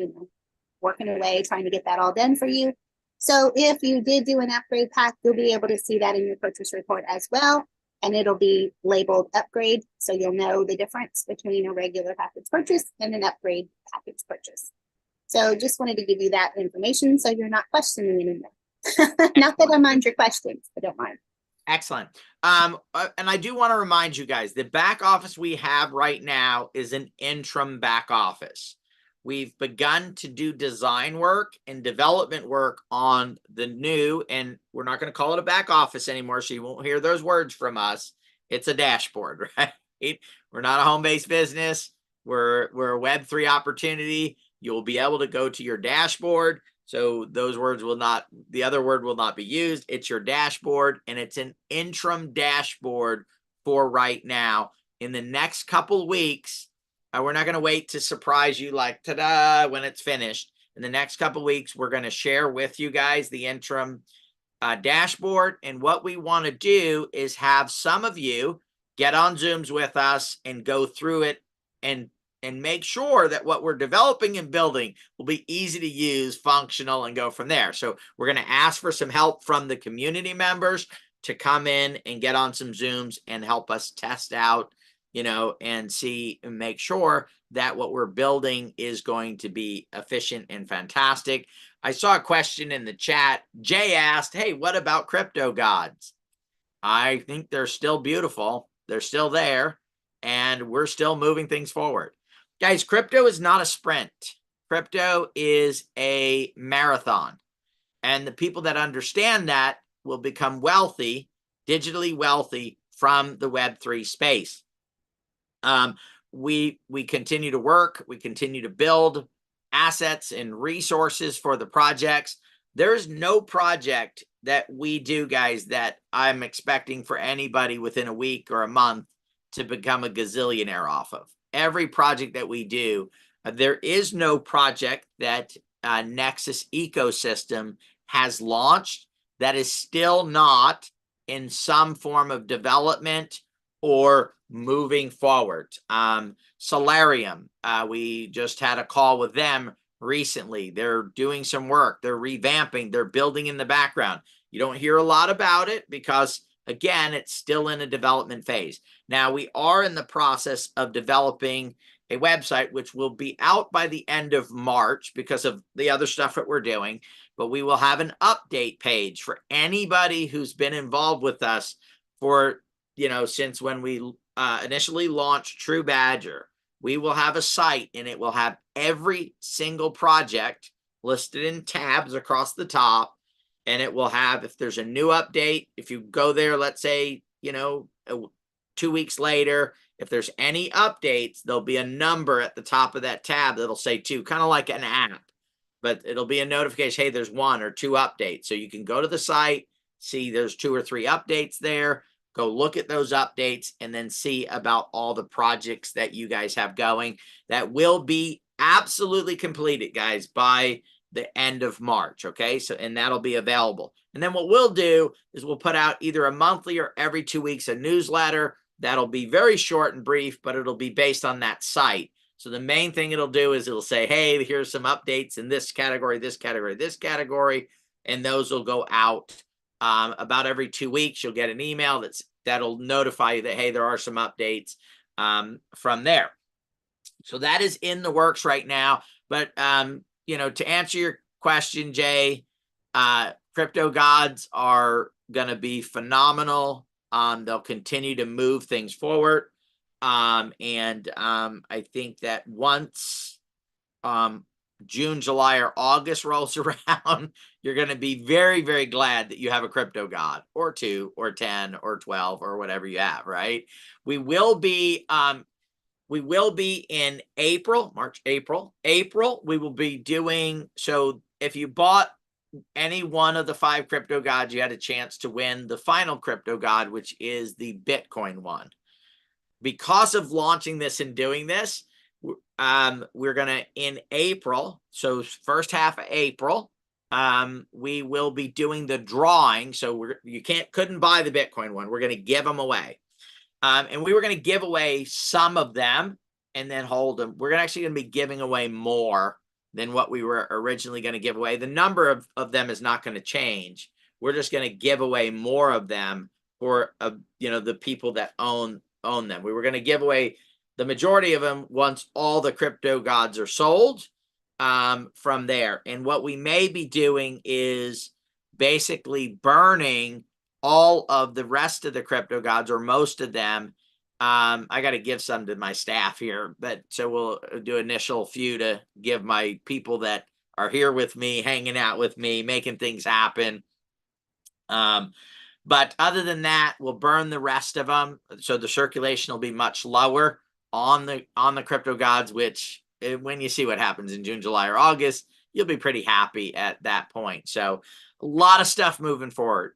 working away, trying to get that all done for you. So if you did do an upgrade pack, you'll be able to see that in your purchase report as well. And it'll be labeled upgrade, so you'll know the difference between a regular package purchase and an upgrade package purchase. So just wanted to give you that information so you're not questioning anymore. Not that I mind your questions, but don't mind. Excellent. And I do want to remind you guys, the back office we have right now is an interim back office. We've begun to do design work and development work on the new, and we're not going to call it a back office anymore, so you won't hear those words from us. It's a dashboard, right? We're not a home-based business. We're a Web3 opportunity. You'll be able to go to your dashboard. So those words will not, the other word will not be used. It's your dashboard, and it's an interim dashboard for right now. In the next couple weeks, we're not going to wait to surprise you like, ta-da, when it's finished. In the next couple weeks, we're going to share with you guys the interim dashboard. And what we want to do is have some of you get on Zooms with us and go through it and make sure that what we're developing and building will be easy to use, functional, and go from there. So we're going to ask for some help from the community members to come in and get on some Zooms and help us test out, and see and make sure that what we're building is going to be efficient and fantastic. I saw a question in the chat. Jay asked, hey, what about crypto gods? I think they're still beautiful. They're still there, and we're still moving things forward. Guys, crypto is not a sprint. Crypto is a marathon. And the people that understand that will become wealthy, digitally wealthy from the Web3 space. We continue to work. We continue to build assets and resources for the projects. There's no project that we do, guys, that I'm expecting for anybody within a week or a month to become a gazillionaire off of. Every project that we do, there is no project that Nexus Ecosystem has launched that is still not in some form of development or moving forward. Solarium, we just had a call with them recently. They're doing some work. They're revamping. They're building in the background. You don't hear a lot about it because Again, it's still in a development phase. Now, we are in the process of developing a website, which will be out by the end of March because of the other stuff that we're doing. But we will have an update page for anybody who's been involved with us for, since when we initially launched True Badger. We will have a site, and it will have every single project listed in tabs across the top. And it will have, if there's a new update, if you go there, let's say, 2 weeks later, if there's any updates, there'll be a number at the top of that tab that'll say 2, kind of like an app, but it'll be a notification, hey, there's 1 or 2 updates. So you can go to the site, see there's 2 or 3 updates there, go look at those updates, and then see about all the projects that you guys have going that will be absolutely completed, guys, by the end of March. Okay. So, and that'll be available. And then what we'll do is we'll put out either a monthly or every 2 weeks a newsletter. That'll be very short and brief, but it'll be based on that site. So the main thing it'll do is it'll say, hey, here's some updates in this category, this category, this category. And those will go out about every 2 weeks. You'll get an email that'll notify you that, hey, there are some updates from there. So that is in the works right now. But to answer your question, Jay, crypto gods are going to be phenomenal. They'll continue to move things forward. I think that once June, July, or August rolls around, you're going to be very, very glad that you have a crypto god, or 2 or 10 or 12 or whatever you have, right? We will be in March, April, we will be doing, so if you bought any one of the 5 crypto gods, you had a chance to win the final crypto god, which is the Bitcoin one. Because of launching this and doing this, we're going to, in April, so first half of April, we will be doing the drawing. So you couldn't buy the Bitcoin one. We're going to give them away. And we were going to give away some of them and then hold them. We're actually going to be giving away more than what we were originally going to give away. The number of them is not going to change. We're just going to give away more of them for the people that own them. We were going to give away the majority of them once all the crypto gods are sold from there. And what we may be doing is basically burning all of the rest of the crypto gods, or most of them. I got to give some to my staff here, but so we'll do initial few to give my people that are here with me, hanging out with me, making things happen. But other than that, we'll burn the rest of them. So the circulation will be much lower on the crypto gods, which when you see what happens in June, July, or August, you'll be pretty happy at that point. So a lot of stuff moving forward.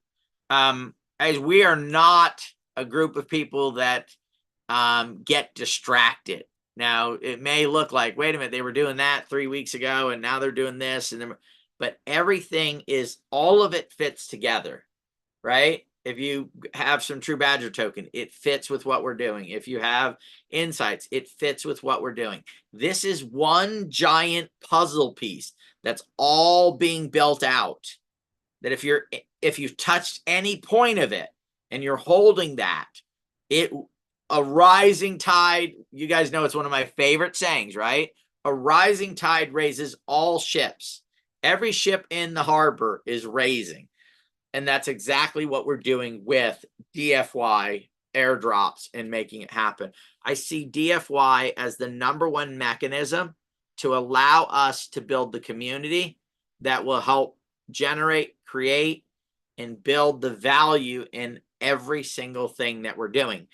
As we are not a group of people that get distracted. Now, it may look like, wait a minute, they were doing that 3 weeks ago and now they're doing this, but everything all of it fits together, right? If you have some True Badger token, it fits with what we're doing. If you have insights, it fits with what we're doing. This is one giant puzzle piece that's all being built out. That if you've touched any point of it and you're holding that, a rising tide, you guys know it's one of my favorite sayings, right? A rising tide raises all ships. Every ship in the harbor is raising. And that's exactly what we're doing with DFY airdrops and making it happen. I see DFY as the #1 mechanism to allow us to build the community that will help generate, create, and build the value in every single thing that we're doing.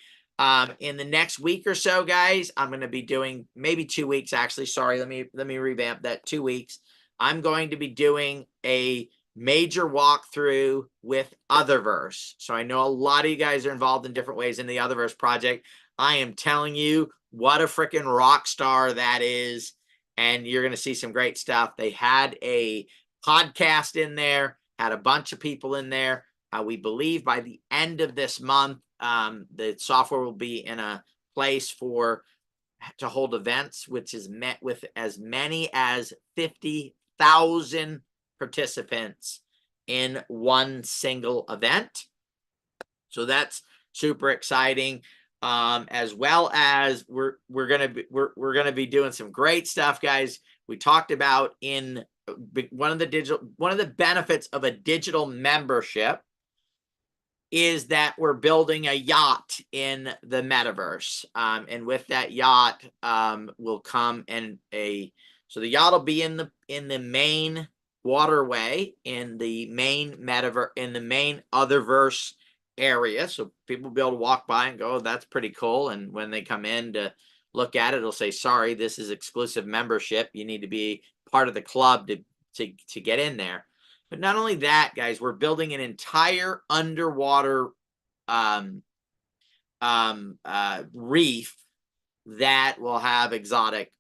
In the next week or so, guys, I'm going to be doing maybe 2 weeks, actually. Sorry, let me revamp that. 2 weeks. I'm going to be doing a major walkthrough with Otherverse. So I know a lot of you guys are involved in different ways in the Otherverse project. I am telling you what a freaking rock star that is. And you're going to see some great stuff. They had a podcast in there, had a bunch of people in there. We believe by the end of this month, the software will be in a place to hold events, which is met with as many as 50,000 participants in one single event. So that's super exciting. As well as we're gonna be doing some great stuff, guys. We talked about in one of the benefits of a digital membership is that we're building a yacht in the metaverse. And with that yacht will come so the yacht will be in the main waterway, in the main metaverse, in the main otherverse area. So people will be able to walk by and go, oh, that's pretty cool. And when they come in to look at it, it'll say, sorry, this is exclusive membership. You need to be part of the club to get in there. But not only that, guys, we're building an entire underwater reef that will have exotic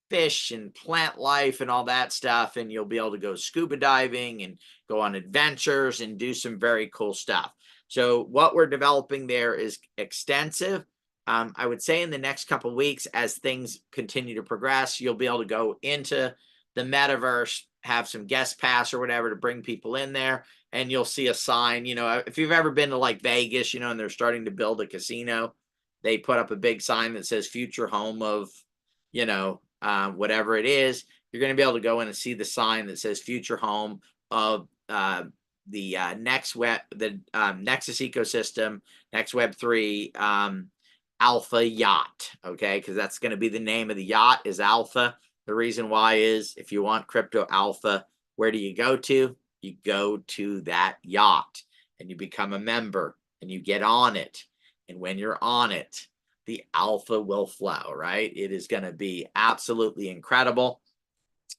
fish and plant life and all that stuff. And you'll be able to go scuba diving and go on adventures and do some very cool stuff. So what we're developing there is extensive. I would say in the next couple of weeks, as things continue to progress, you'll be able to go into the metaverse, have some guest pass or whatever to bring people in there, and you'll see a sign. You know, if you've ever been to like Vegas, you know, and they're starting to build a casino, they put up a big sign that says future home of, you know, whatever it is. You're going to be able to go in and see the sign that says future home of the Nexus Ecosystem, Next Web3 Alpha Yacht. Okay, because that's going to be the name of the yacht, is Alpha. The reason why is if you want crypto alpha, where do you go to? You go to that yacht and you become a member and you get on it. And when you're on it, the alpha will flow, right? It is going to be absolutely incredible.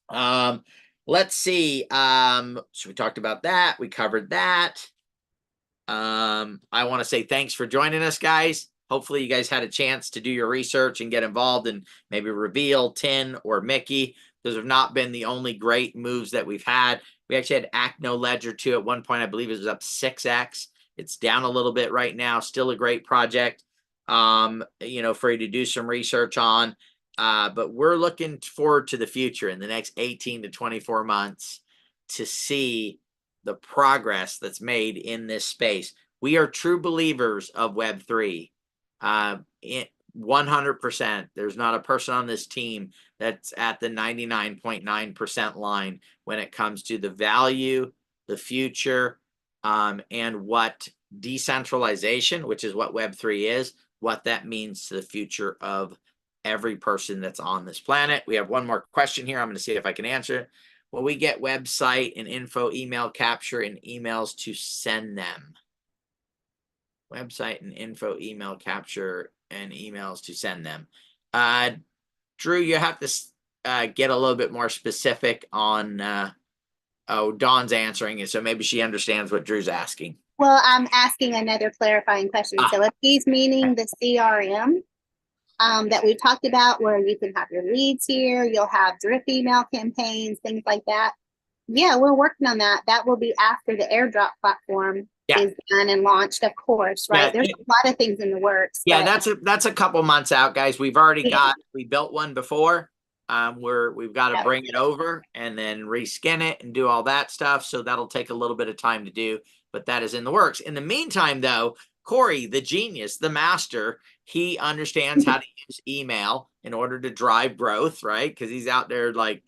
Let's see. So we talked about that. We covered that. I want to say thanks for joining us, guys. Hopefully you guys had a chance to do your research and get involved and maybe Reveal, Tin, or Mickey. Those have not been the only great moves that we've had. We actually had Acno Ledger too. At one point, I believe it was up 6x. It's down a little bit right now. Still a great project, you know, for you to do some research on. But we're looking forward to the future in the next 18 to 24 months to see the progress that's made in this space. We are true believers of Web3. 100%. There's not a person on this team that's at the 99.9% line when it comes to the value, the future, and what decentralization, which is what Web3 is, what that means to the future of every person that's on this planet. We have one more question here. I'm going to see if I can answer it. Will we get website and info email capture and emails to send them? Website and info email capture and emails to send them. Drew, you have to get a little bit more specific on, oh, Dawn's answering it, so maybe she understands what Drew's asking. Well, I'm asking another clarifying question. So if he's meaning the CRM that we talked about, where you can have your leads here, you'll have drip email campaigns, things like that. Yeah, we're working on that. That will be after the Airdrop platform is done and launched, of course, right? Yeah, there's a lot of things in the works. Yeah, that's a couple months out, guys. We've already we built one before. We've got to bring it over and then reskin it and do all that stuff. So that'll take a little bit of time to do, but that is in the works. In the meantime, though, Corey, the genius, the master, he understands how to use email in order to drive growth, right? Because he's out there like,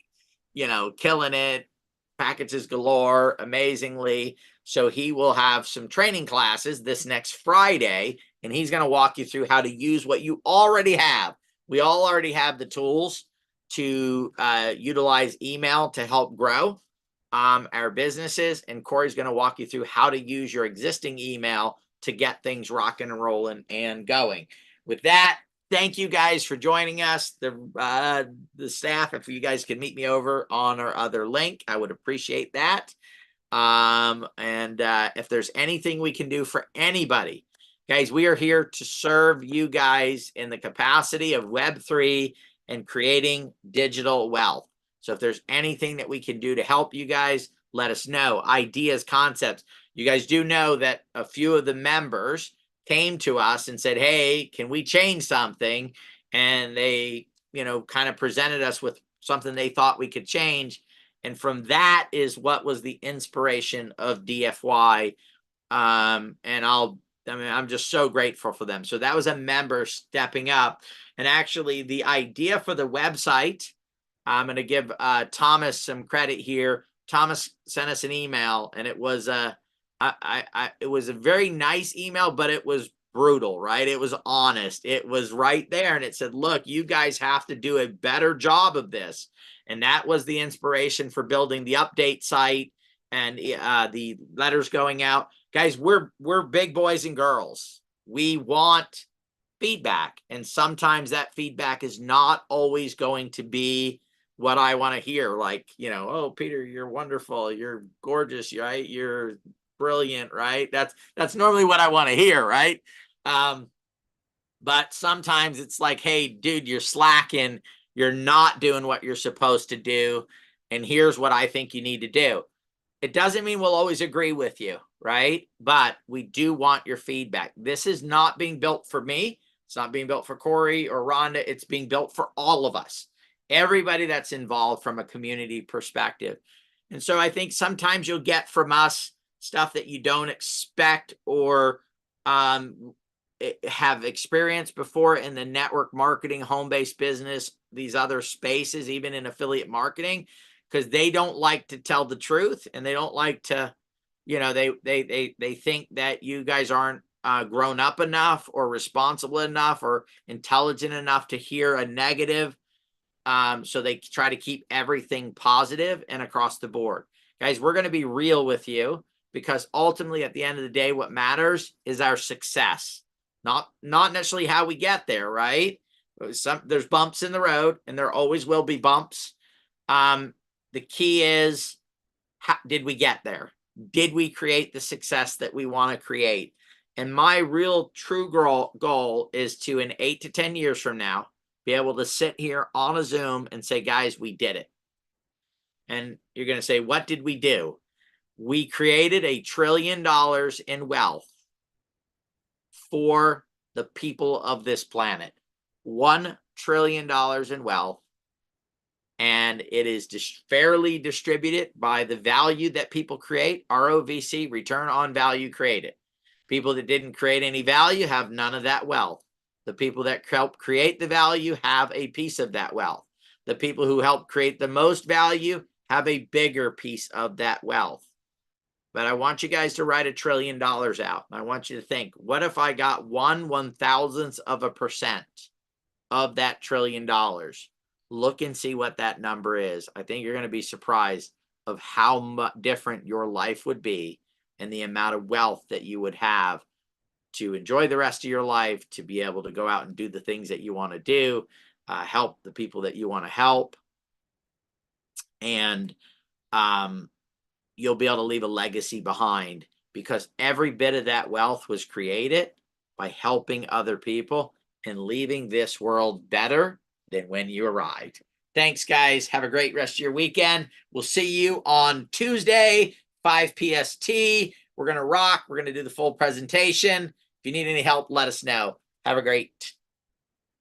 you know, killing it, packages galore, amazingly. So he will have some training classes this next Friday, and he's going to walk you through how to use what you already have. We all already have the tools to utilize email to help grow our businesses, and Corey's going to walk you through how to use your existing email to get things rocking and rolling and going. With that, thank you guys for joining us. The staff, if you guys can meet me over on our other link, I would appreciate that. And if there's anything we can do for anybody, guys, we are here to serve you guys in the capacity of Web3 and creating digital wealth. So if there's anything that we can do to help you guys, let us know. Ideas, concepts. You guys do know that a few of the members came to us and said, hey, can we change something? And they, you know, kind of presented us with something they thought we could change. And from that is what was the inspiration of DFY. And I'll I mean, I'm just so grateful for them. So that was a member stepping up. And actually the idea for the website, I'm going to give Thomas some credit here. Thomas sent us an email, and it was it was a very nice email, but it was brutal, right? It was honest. It was right there, and it said, look, you guys have to do a better job of this. And that was the inspiration for building the update site and the letters going out. Guys, we're big boys and girls. We want feedback, and sometimes that feedback is not always going to be what I want to hear. Like, you know, oh, Peter, you're wonderful, you're gorgeous, right? You're brilliant, right? That's normally what I want to hear, right? But sometimes it's like, hey, dude, you're slacking, you're not doing what you're supposed to do, and here's what I think you need to do. It doesn't mean we'll always agree with you, right? But we do want your feedback. This is not being built for me. It's not being built for Corey or Rhonda. It's being built for all of us, everybody that's involved from a community perspective. And so I think sometimes you'll get from us stuff that you don't expect or have experienced before in the network marketing, home-based business, these other spaces, even in affiliate marketing, because they don't like to tell the truth, and they don't like to, you know, they think that you guys aren't grown up enough or responsible enough or intelligent enough to hear a negative. So they try to keep everything positive and across the board. Guys, we're going to be real with you, because ultimately at the end of the day, what matters is our success, not necessarily how we get there, right? There's bumps in the road, and there always will be bumps. The key is, how did we get there? Did we create the success that we want to create? And my real true goal is to, in 8 to 10 years from now, be able to sit here on a Zoom and say, guys, we did it. And you're going to say, what did we do? We created $1 trillion in wealth for the people of this planet. $1 trillion in wealth. And it is fairly distributed by the value that people create, ROVC, return on value created. People that didn't create any value have none of that wealth. The people that help create the value have a piece of that wealth. The people who help create the most value have a bigger piece of that wealth. But I want you guys to write $1 trillion out. I want you to think, what if I got 1/1000% of that $1 trillion? Look and see what that number is. I think you're going to be surprised of how much different your life would be and the amount of wealth that you would have to enjoy the rest of your life, to be able to go out and do the things that you want to do, help the people that you want to help. And you'll be able to leave a legacy behind, because every bit of that wealth was created by helping other people and leaving this world better than when you arrived. Thanks, guys. Have a great rest of your weekend. We'll see you on Tuesday, 5 PST. We're going to rock. We're going to do the full presentation. If you need any help, let us know. Have a great